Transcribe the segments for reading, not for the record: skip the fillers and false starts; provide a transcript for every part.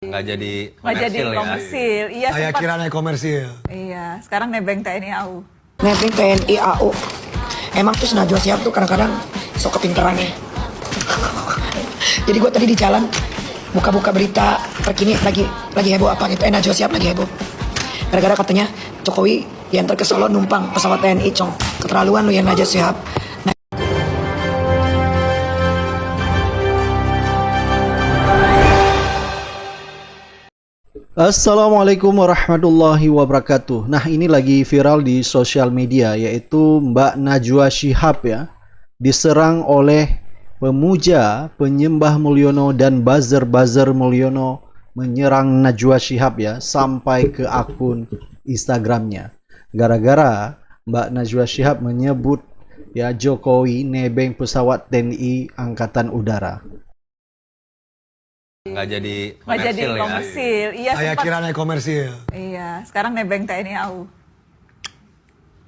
Nggak jadi komersil. Iya, Saya kira naik komersil. Iya, sekarang nebeng TNI AU. Nebeng TNI AU. Emang tuh Najwa Shihab tuh kadang-kadang sok kepinterannya. Jadi gue tadi di jalan buka-buka berita terkini lagi heboh apa gitu. Najwa Shihab lagi heboh. Gara-gara katanya Jokowi diantar ke Solo numpang pesawat TNI, cong. Keterlaluan lu ya Najwa Shihab. Assalamualaikum warahmatullahi wabarakatuh. Nah, ini lagi viral di sosial media, yaitu Mbak Najwa Shihab ya, diserang oleh pemuja penyembah Mulyono dan buzzer Mulyono menyerang Najwa Shihab ya, sampai ke akun Instagramnya. Gara-gara Mbak Najwa Shihab menyebut ya Jokowi nebeng pesawat TNI Angkatan Udara. Nggak jadi komersil. Iya, Saya kira naik komersil. Iya, sekarang nebeng TNI AU.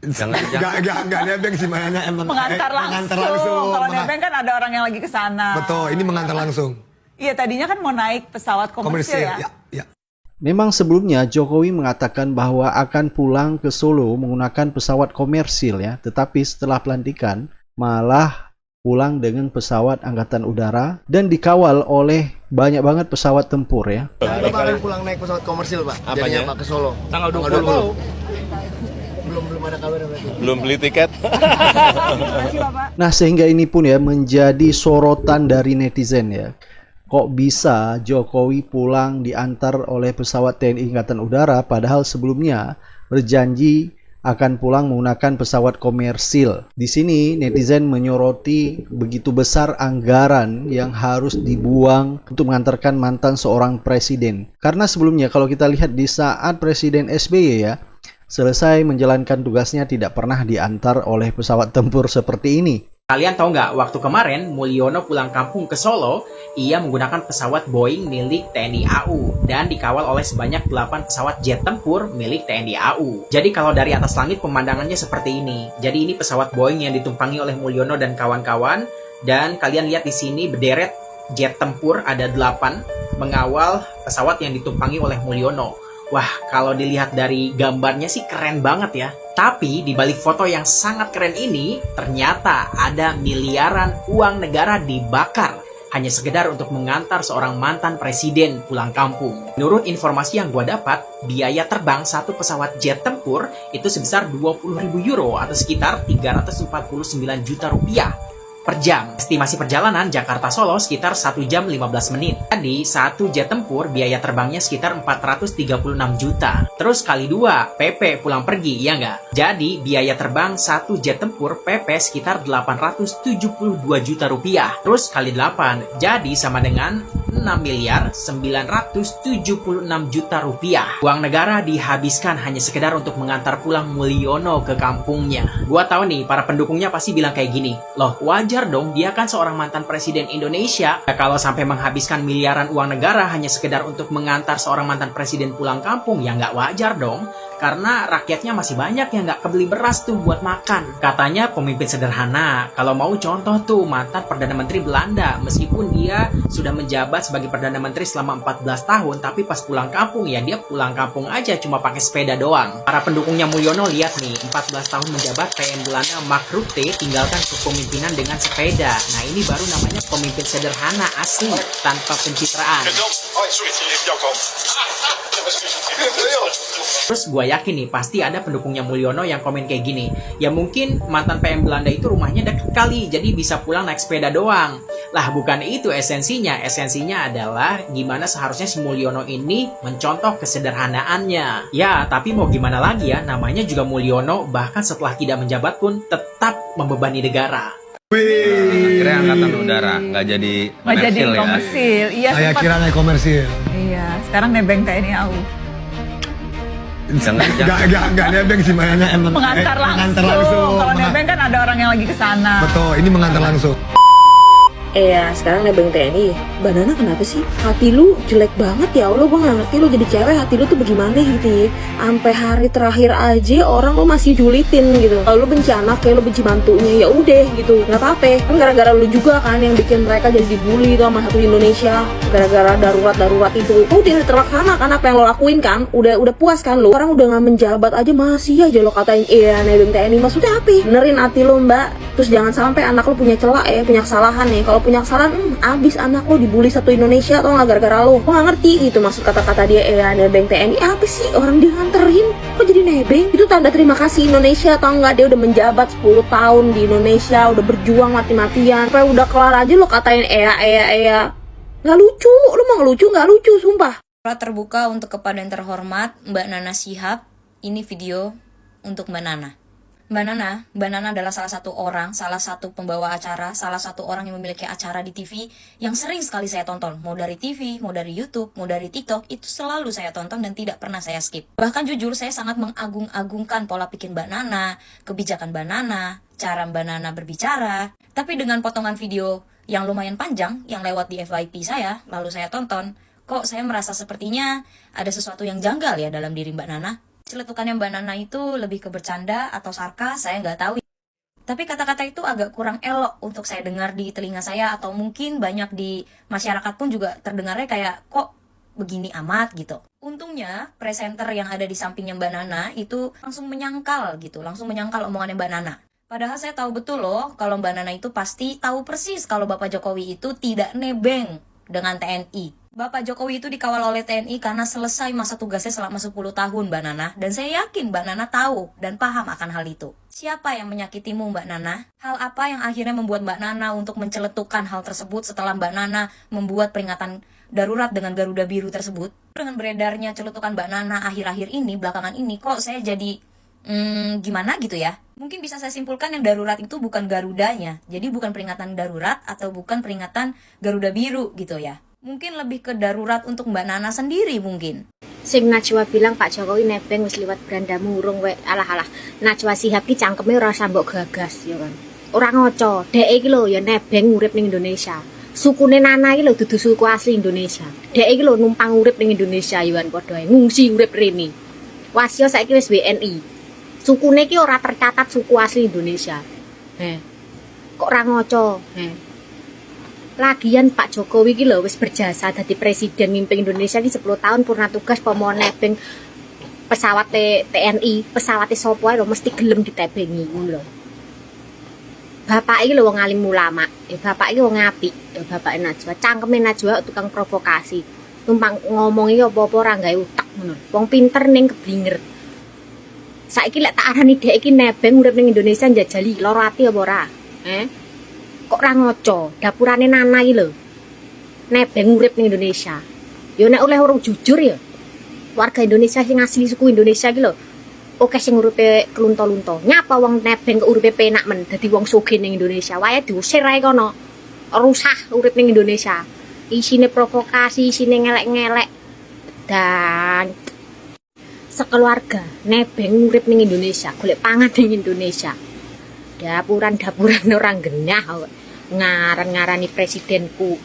Enggak nebeng sih, mainnya emang Mengantar langsung. Kalau nebeng kan ada orang yang lagi ke sana. Betul, ini mengantar langsung. Iya, tadinya kan mau naik pesawat komersil ya. Ya. Memang sebelumnya Jokowi mengatakan bahwa akan pulang ke Solo menggunakan pesawat komersil ya, tetapi setelah pelantikan malah pulang dengan pesawat Angkatan Udara dan dikawal oleh banyak banget pesawat tempur ya. Ada kemarin pulang naik pesawat komersil, Pak. Apanya? Pak ke Solo. Tanggal 20. Belum ada kabar berarti. Belum beli tiket. Nah, sehingga ini pun ya menjadi sorotan dari netizen ya. Kok bisa Jokowi pulang diantar oleh pesawat TNI Angkatan Udara padahal sebelumnya berjanji akan pulang menggunakan pesawat komersil. Di sini netizen menyoroti begitu besar anggaran yang harus dibuang untuk mengantarkan mantan seorang presiden. Karena sebelumnya kalau kita lihat di saat Presiden SBY ya, selesai menjalankan tugasnya tidak pernah diantar oleh pesawat tempur seperti ini. Kalian tahu nggak, waktu kemarin Mulyono pulang kampung ke Solo, ia menggunakan pesawat Boeing milik TNI AU dan dikawal oleh sebanyak 8 pesawat jet tempur milik TNI AU. Jadi kalau dari atas langit pemandangannya seperti ini. Jadi ini pesawat Boeing yang ditumpangi oleh Mulyono dan kawan-kawan, dan kalian lihat di sini berderet jet tempur ada 8 mengawal pesawat yang ditumpangi oleh Mulyono. Wah, kalau dilihat dari gambarnya sih keren banget ya. Tapi di balik foto yang sangat keren ini, ternyata ada miliaran uang negara dibakar hanya sekedar untuk mengantar seorang mantan presiden pulang kampung. Menurut informasi yang gue dapat, biaya terbang satu pesawat jet tempur itu sebesar 20.000 euro atau sekitar 349 juta rupiah per jam. Estimasi perjalanan Jakarta-Solo sekitar 1 jam 15 menit. Jadi, satu jet tempur biaya terbangnya sekitar 436 juta. Terus kali 2, PP pulang pergi, ya nggak? Jadi, biaya terbang satu jet tempur PP sekitar 872 juta rupiah. Terus kali 8, jadi sama dengan 6.976 juta rupiah. Uang negara dihabiskan hanya sekedar untuk mengantar pulang Mulyono ke kampungnya. Gua tahu nih, para pendukungnya pasti bilang kayak gini, loh wajar dong, dia kan seorang mantan presiden Indonesia. Kalau sampai menghabiskan miliaran uang negara hanya sekedar untuk mengantar seorang mantan presiden pulang kampung, ya nggak wajar dong. Karena rakyatnya masih banyak yang nggak kebeli beras tuh buat makan. Katanya pemimpin sederhana. Kalau mau contoh tuh mantan Perdana Menteri Belanda. Meskipun dia sudah menjabat sebagai Perdana Menteri selama 14 tahun, tapi pas pulang kampung ya dia pulang kampung aja cuma pakai sepeda doang. Para pendukungnya Mulyono lihat nih, 14 tahun menjabat PM Belanda Mark Rutte tinggalkan kepemimpinan dengan sepeda. Nah ini baru namanya pemimpin sederhana asli tanpa pencitraan. Terus gue yakin nih pasti ada pendukungnya Mulyono yang komen kayak gini, ya mungkin mantan PM Belanda itu rumahnya deket kali jadi bisa pulang naik sepeda doang. Lah bukan itu esensinya. Esensinya adalah gimana seharusnya si Mulyono ini mencontoh kesederhanaannya. Ya tapi mau gimana lagi ya, namanya juga Mulyono, bahkan setelah tidak menjabat pun tetap membebani negara. Kira Angkatan Udara nggak jadi komersil. Iya, Saya kira naik komersil. Iya, sekarang nebeng TNI AU. Enggak nebeng sih, mainnya emang Mengantar langsung. Kalau nebeng kan ada orang yang lagi ke sana. Betul, ini mengantar langsung. sekarang nebeng TNI. Mbak Nana kenapa sih? Hati lu jelek banget ya Allah, gue gak ngerti lu jadi cewek hati lu tuh bagaimana gitu ya. Sampai hari terakhir aja orang lu masih julitin gitu. Kalau lu benci anak ya, lu benci mantunya, ya udah gitu, nggak apa-apa. Kan gara-gara lu juga kan yang bikin mereka jadi dibully tuh sama satu Indonesia. Gara-gara darurat itu udah terlaksana kan apa yang lo lakuin kan? Udah puas kan lo? Orang udah nggak menjabat aja masih aja lo katain nebeng TNI. Maksudnya apa? Benerin hati lo Mbak. Terus jangan sampai anak lo punya celah punya kesalahan nih. Kalau punya kesalahan, abis anak lo dibully satu Indonesia atau nggak gara-gara lo. Gue nggak ngerti gitu maksud kata-kata dia nebeng TNI. Apa sih orang dia nganterin? Kok jadi nebeng? Itu tanda terima kasih Indonesia atau enggak? Dia udah menjabat 10 tahun di Indonesia, udah berjuang mati-matian. Sampai udah kelar aja lo katain nggak lucu. Lo mau ngelucu? Nggak lucu, sumpah. Terbuka untuk kepada yang terhormat Mbak Nana Shihab. Ini video untuk Mbak Nana. Mbak Nana adalah salah satu pembawa acara, salah satu orang yang memiliki acara di TV yang sering sekali saya tonton. Mau dari TV, mau dari YouTube, mau dari TikTok, itu selalu saya tonton dan tidak pernah saya skip. Bahkan jujur saya sangat mengagung-agungkan pola pikir Mbak Nana, kebijakan Mbak Nana, cara Mbak Nana berbicara. Tapi dengan potongan video yang lumayan panjang, yang lewat di FYP saya, lalu saya tonton, kok saya merasa sepertinya ada sesuatu yang janggal ya dalam diri Mbak Nana. Celetukannya Mbak Nana itu lebih ke bercanda atau sarkas, saya nggak tahu. Tapi kata-kata itu agak kurang elok untuk saya dengar di telinga saya, atau mungkin banyak di masyarakat pun juga terdengarnya kayak kok begini amat gitu. Untungnya presenter yang ada di sampingnya Mbak Nana itu langsung menyangkal omongannya Mbak Nana. Padahal saya tahu betul loh kalau Mbak Nana itu pasti tahu persis kalau Bapak Jokowi itu tidak nebeng dengan TNI. Bapak Jokowi itu dikawal oleh TNI karena selesai masa tugasnya selama 10 tahun Mbak Nana. Dan saya yakin Mbak Nana tahu dan paham akan hal itu. Siapa yang menyakitimu Mbak Nana? Hal apa yang akhirnya membuat Mbak Nana untuk menceletukan hal tersebut setelah Mbak Nana membuat peringatan darurat dengan Garuda Biru tersebut? Dengan beredarnya celetukan Mbak Nana akhir-akhir ini, belakangan ini, kok saya jadi gimana gitu ya? Mungkin bisa saya simpulkan yang darurat itu bukan Garudanya. Jadi bukan peringatan darurat atau bukan peringatan Garuda Biru gitu ya. Mungkin lebih ke darurat untuk Mbak Nana sendiri mungkin. Sing Najwa bilang Pak Jokowi nebeng wis liwat beranda murung alah Najwa Shihab ki cangkeme ora sambok gagas ya kan. Ora ngoco, dhek iki lho ya nebeng urip ning Indonesia. Sukune Nana iki lho dudu suku asli Indonesia. Dhek iki lho numpang urip ning Indonesia yo kan padha ae ngungsi urip rene. Wasya saiki wis WNI. Sukune ki ora tercatat suku asli Indonesia. Kok ora ngoco? Lagian Pak Jokowi ki lho wis berjasa dadi presiden mimpin Indonesia ki 10 tahun purna tugas pomo nebeng pesawat TNI, pesawate sapa ae lho mesti gelem ditebengi ngono lho. Bapak iki lho wong alim ulama, bapak iki wong apik, bapak Najwa, cangkeme Najwa tukang provokasi. Tumpang ngomong iki apa-apa ora gawe utek ngono. Wong pinter ning keblinger. Saiki lek tak arani dhek iki nebeng urip ning Indonesia njajali lara ati apa ora? Kok ora ngoco, dapurane Nana iki lho. Nebeng urip ning Indonesia. Ya nek oleh orang jujur ya. Warga Indonesia sing asli suku Indonesia iki lho. Oke sing uripe kelunto-lunto. Nyapa wong nebeng ke uripe penak men dadi wong sugih ning Indonesia. Wae diusir ae kono. Rusah urip ning Indonesia. Isine provokasi, isine ngelek-ngelek. Dan sekeluarga nebeng urip ning Indonesia, golek pangan ning Indonesia. Dapuran-dapuran orang genah ngaran-ngarani presidenku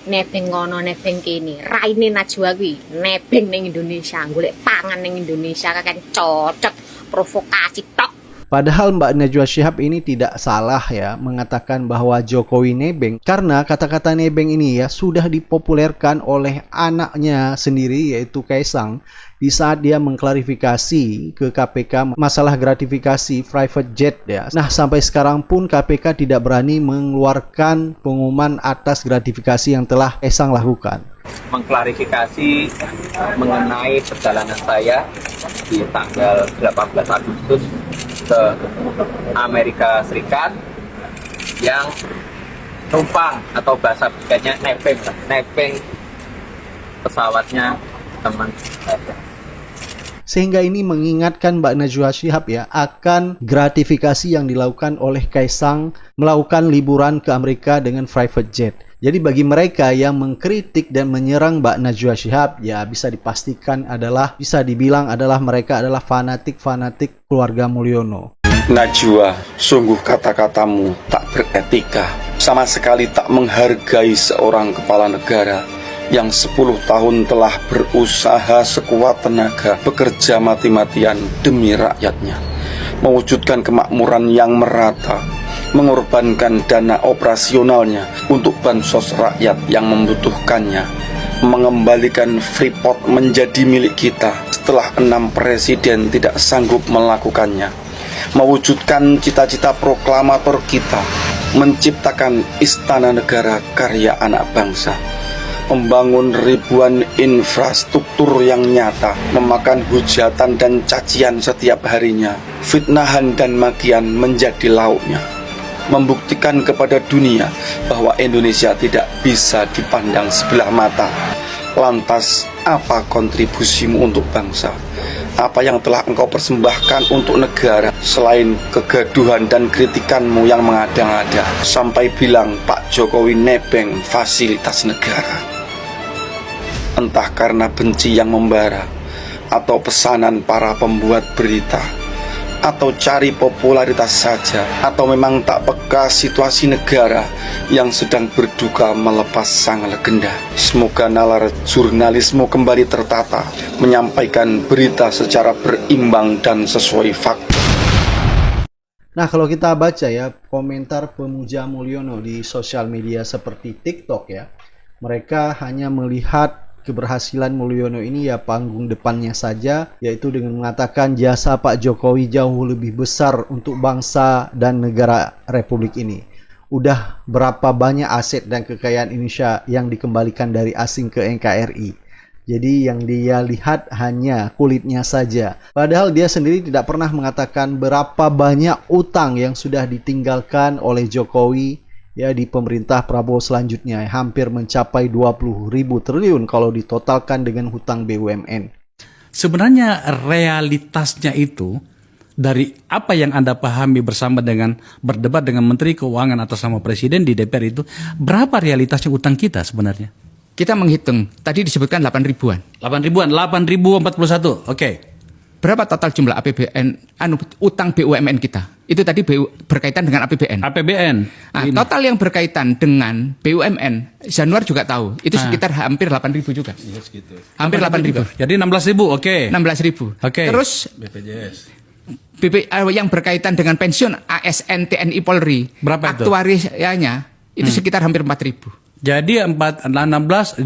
nebeng ngono nebeng kene. Raine Najwa kuwi nebeng ning Indonesia, golek pangan ning Indonesia kakek cocok provokasi tok. Padahal Mbak Najwa Shihab ini tidak salah ya mengatakan bahwa Jokowi nebeng, karena kata-kata nebeng ini ya sudah dipopulerkan oleh anaknya sendiri yaitu Kaisang di saat dia mengklarifikasi ke KPK masalah gratifikasi private jet ya. Nah, sampai sekarang pun KPK tidak berani mengeluarkan pengumuman atas gratifikasi yang telah Kaisang lakukan. Mengklarifikasi mengenai perjalanan saya di tanggal 18 Agustus ke Amerika Serikat yang numpang atau bahasa bedanya nebeng pesawatnya teman saya. Sehingga ini mengingatkan Mbak Najwa Shihab ya akan gratifikasi yang dilakukan oleh Kaisang melakukan liburan ke Amerika dengan private jet. Jadi bagi mereka yang mengkritik dan menyerang Mbak Najwa Shihab ya bisa dipastikan bisa dibilang adalah mereka adalah fanatik keluarga Mulyono. Najwa, sungguh kata-katamu tak beretika, sama sekali tak menghargai seorang kepala negara yang 10 tahun telah berusaha sekuat tenaga, bekerja mati-matian demi rakyatnya, mewujudkan kemakmuran yang merata, mengorbankan dana operasionalnya untuk bansos rakyat yang membutuhkannya, mengembalikan Freeport menjadi milik kita setelah 6 presiden tidak sanggup melakukannya, mewujudkan cita-cita proklamator kita, menciptakan istana negara karya anak bangsa, membangun ribuan infrastruktur yang nyata, memakan hujatan dan cacian setiap harinya, fitnahan dan makian menjadi lauknya, membuktikan kepada dunia bahwa Indonesia tidak bisa dipandang sebelah mata. Lantas, apa kontribusimu untuk bangsa? Apa yang telah engkau persembahkan untuk negara selain kegaduhan dan kritikanmu yang mengada-ngada sampai bilang Pak Jokowi nebeng fasilitas negara? Entah karena benci yang membara, atau pesanan para pembuat berita, atau cari popularitas saja, atau memang tak peka situasi negara yang sedang berduka melepas sang legenda. Semoga nalar jurnalisme kembali tertata, menyampaikan berita secara berimbang dan sesuai fakta. Nah, kalau kita baca ya komentar pemuja Mulyono di sosial media seperti TikTok ya, mereka hanya melihat keberhasilan Mulyono ini ya panggung depannya saja, yaitu dengan mengatakan jasa Pak Jokowi jauh lebih besar untuk bangsa dan negara Republik ini. Udah berapa banyak aset dan kekayaan Indonesia yang dikembalikan dari asing ke NKRI. Jadi yang dia lihat hanya kulitnya saja. Padahal dia sendiri tidak pernah mengatakan berapa banyak utang yang sudah ditinggalkan oleh Jokowi ya di pemerintah Prabowo selanjutnya, hampir mencapai 20.000 triliun kalau ditotalkan dengan hutang BUMN. Sebenarnya realitasnya itu dari apa yang Anda pahami bersama dengan berdebat dengan Menteri Keuangan atas nama Presiden di DPR itu, berapa realitasnya utang kita sebenarnya? Kita menghitung, tadi disebutkan 8 ribuan. 8 ribuan, 8.041, oke. Berapa total jumlah APBN, utang BUMN kita? Itu tadi berkaitan dengan APBN. APBN. Nah, total yang berkaitan dengan BUMN, Januar juga tahu, itu sekitar hampir 8.000 juga. Iya segitu. Hampir 8.000. Jadi 16.000, oke. 16.000. Oke. Terus BPJS. yang berkaitan dengan pensiun ASN TNI Polri, berapa itu? Aktuarianya itu sekitar hampir 4.000. Jadi 20.000.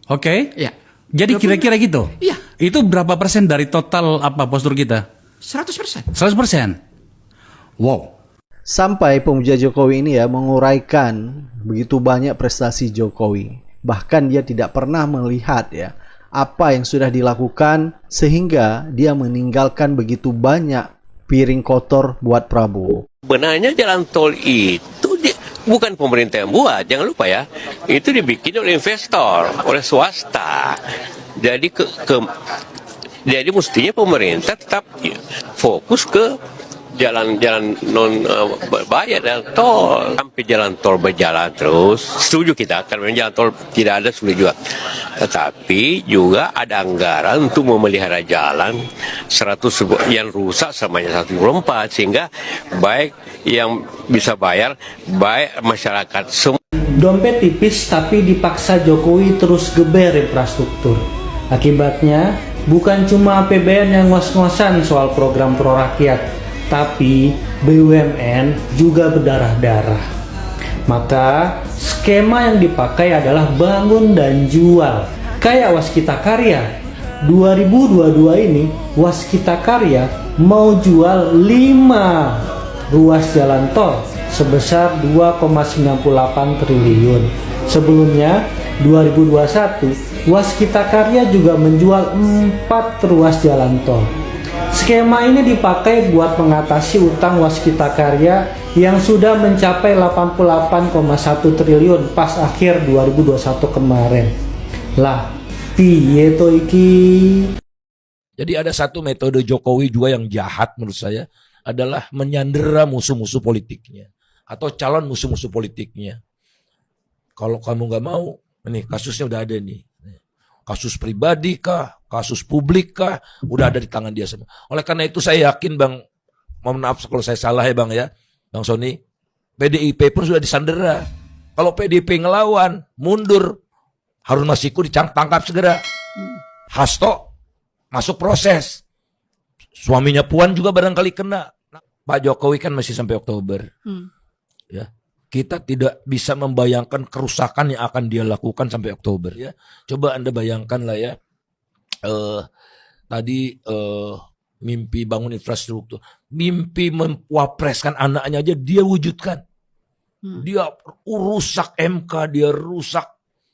Oke. Ya. Jadi kira-kira gitu. Iya. Itu berapa persen dari total apa postur kita? 100%. 100%. Wow. Sampai pemuja Jokowi ini ya menguraikan begitu banyak prestasi Jokowi. Bahkan dia tidak pernah melihat ya apa yang sudah dilakukan sehingga dia meninggalkan begitu banyak piring kotor buat Prabowo. Benarnya jalan tol itu bukan pemerintah yang buat, jangan lupa ya. Itu dibikin oleh investor, oleh swasta. Jadi jadi mestinya pemerintah tetap fokus ke jalan-jalan non berbayar dan tol. Sampai jalan tol berjalan terus, setuju kita, karena jalan tol tidak ada sulit juga. Tetapi juga ada anggaran untuk memelihara jalan 100 yang rusak samanya 124, sehingga baik yang bisa bayar, baik masyarakat semua. Dompet tipis tapi dipaksa Jokowi terus geber infrastruktur. Akibatnya bukan cuma APBN yang ngos-ngosan soal program pro rakyat, tapi BUMN juga berdarah-darah. Maka skema yang dipakai adalah bangun dan jual. Kayak Waskita Karya. 2022 ini Waskita Karya mau jual 5 ruas jalan tol sebesar 2,98 triliun. Sebelumnya 2021 Waskita Karya juga menjual 4 ruas jalan tol. Skema ini dipakai buat mengatasi utang Waskita Karya yang sudah mencapai 88,1 triliun pas akhir 2021 kemarin. Lah, piye to iki? Jadi ada satu metode Jokowi juga yang jahat menurut saya adalah menyandera musuh-musuh politiknya atau calon musuh-musuh politiknya. Kalau kamu nggak mau, nih kasusnya udah ada nih. Kasus pribadi kah, kasus publik kah, udah ada di tangan dia semua. Oleh karena itu saya yakin Bang mohon maaf kalau saya salah ya Bang ya, Bang Sony, PDIP pun sudah disandera. Kalau PDIP ngelawan, mundur, Harun Masiku ditangkap segera. Hasto masuk proses. Suaminya Puan juga barangkali kena. Pak Jokowi kan masih sampai Oktober. Ya. Kita tidak bisa membayangkan kerusakan yang akan dia lakukan sampai Oktober ya. Coba Anda bayangkan lah ya. Tadi mimpi bangun infrastruktur, mimpi mewapreskan anaknya aja dia wujudkan. Dia rusak MK, dia rusak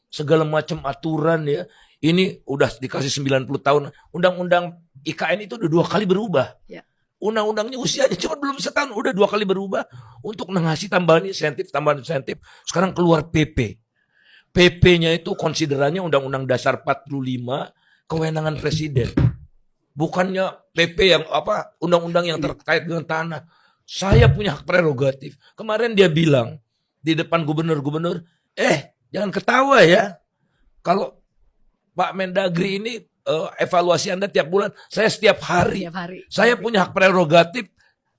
segala macam aturan ya. Ini udah dikasih 90 tahun. Undang-undang IKN itu udah 2 kali berubah. Ya. Undang-undangnya usianya cuma belum setahun, udah 2 kali berubah untuk ngasih tambahan insentif. Sekarang keluar PP. PP-nya itu konsiderannya Undang-Undang Dasar 45, kewenangan presiden. Bukannya PP yang undang-undang yang terkait dengan tanah. Saya punya hak prerogatif. Kemarin dia bilang di depan gubernur-gubernur, jangan ketawa ya. Kalau Pak Mendagri ini evaluasi Anda tiap bulan, saya setiap hari. Saya punya hak prerogatif,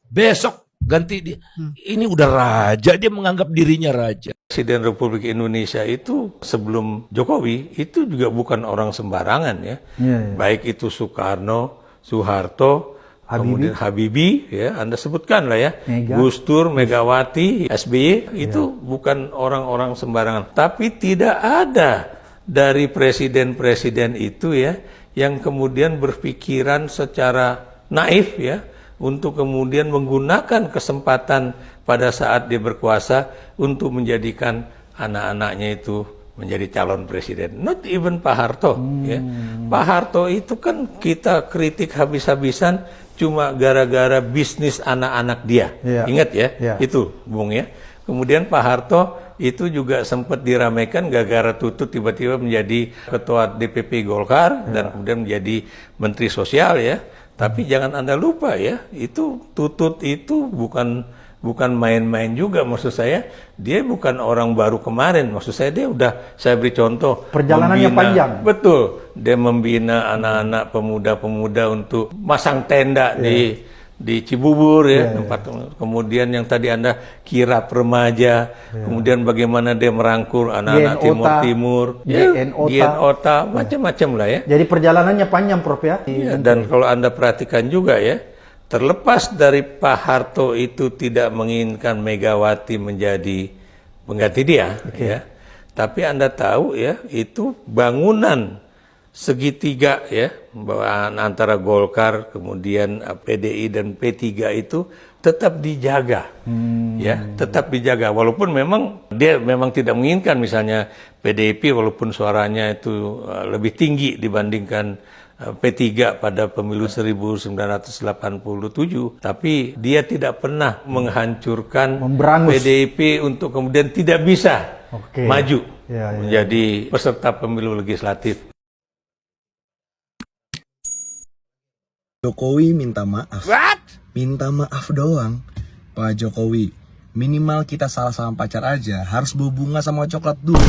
besok ganti dia. Ini udah raja, dia menganggap dirinya raja. Presiden Republik Indonesia itu sebelum Jokowi itu juga bukan orang sembarangan ya. Baik itu Soekarno, Soeharto, kemudian Habibie, ya Anda sebutkan lah ya, Gus Dur, Megawati, SBY itu bukan orang-orang sembarangan. Tapi tidak ada dari presiden-presiden itu ya yang kemudian berpikiran secara naif ya untuk kemudian menggunakan kesempatan pada saat dia berkuasa untuk menjadikan anak-anaknya itu menjadi calon presiden. Not even Pak Harto ya. Pak Harto itu kan kita kritik habis-habisan cuma gara-gara bisnis anak-anak dia. Ingat ya, itu Bung ya. Kemudian Pak Harto itu juga sempat diramaikan gara-gara Tutut tiba-tiba menjadi ketua DPP Golkar dan kemudian menjadi menteri sosial ya. Tapi jangan Anda lupa ya, itu Tutut itu bukan main-main juga, maksud saya. Dia bukan orang baru kemarin, maksud saya dia udah, saya beri contoh. Perjalanannya panjang. Betul, dia membina anak-anak pemuda-pemuda untuk masang tenda di Cibubur ya, tempat kemudian yang tadi Anda kirap remaja, kemudian bagaimana dia merangkul anak-anak Timur, GNOTA, macam-macam lah ya. Jadi perjalanannya panjang Prof ya. Dan kalau Anda perhatikan juga ya, terlepas dari Pak Harto itu tidak menginginkan Megawati menjadi pengganti dia ya. Tapi Anda tahu ya, itu bangunan segitiga ya antara Golkar kemudian PDI dan P3 itu tetap dijaga ya, tetap dijaga walaupun memang dia memang tidak menginginkan misalnya PDIP walaupun suaranya itu lebih tinggi dibandingkan P3 pada pemilu 1987, tapi dia tidak pernah menghancurkan PDIP untuk kemudian tidak bisa maju menjadi peserta pemilu legislatif. Jokowi minta maaf. Minta maaf doang. Pak Jokowi, minimal kita salah sama pacar aja harus bawa bunga sama coklat dulu.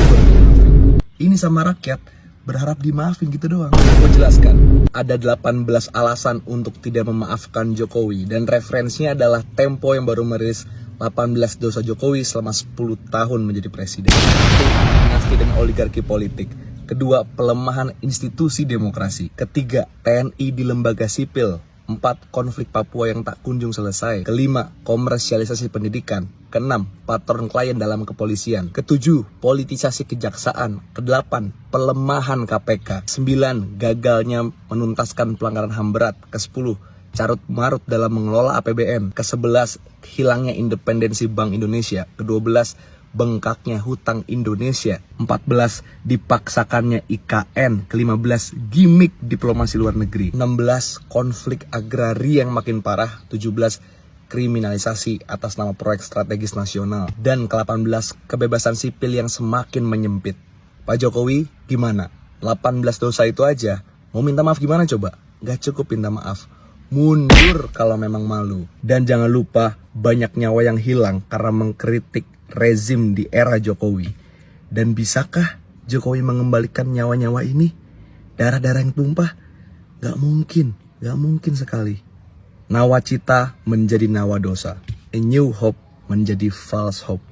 Ini sama rakyat berharap dimaafin gitu doang. Gue jelaskan, ada 18 alasan untuk tidak memaafkan Jokowi dan referensinya adalah Tempo yang baru merilis 18 dosa Jokowi selama 10 tahun menjadi presiden. Dinasti dan oligarki politik. Kedua, pelemahan institusi demokrasi. Ketiga, TNI di lembaga sipil. 4, konflik Papua yang tak kunjung selesai. Kelima, komersialisasi pendidikan. Keenam, patron klien dalam kepolisian. Ketujuh, politisasi kejaksaan. Kedelapan, pelemahan KPK. 9, gagalnya menuntaskan pelanggaran HAM berat. Ke-10, carut marut dalam mengelola APBN. Ke-11, hilangnya independensi Bank Indonesia. Ke-12, bengkaknya hutang Indonesia. 14, dipaksakannya IKN. Ke-15, gimmick diplomasi luar negeri. 16, konflik agraria yang makin parah. 17, kriminalisasi atas nama proyek strategis nasional. Dan ke-18, kebebasan sipil yang semakin menyempit. Pak Jokowi, gimana? 18 dosa itu aja. Mau minta maaf gimana coba? Gak cukup minta maaf. Mundur kalau memang malu. Dan jangan lupa, banyak nyawa yang hilang karena mengkritik rezim di era Jokowi. Dan bisakah Jokowi mengembalikan nyawa-nyawa ini? Darah-darah yang tumpah? Gak mungkin sekali. Nawacita menjadi nawa dosa. A new hope menjadi false hope.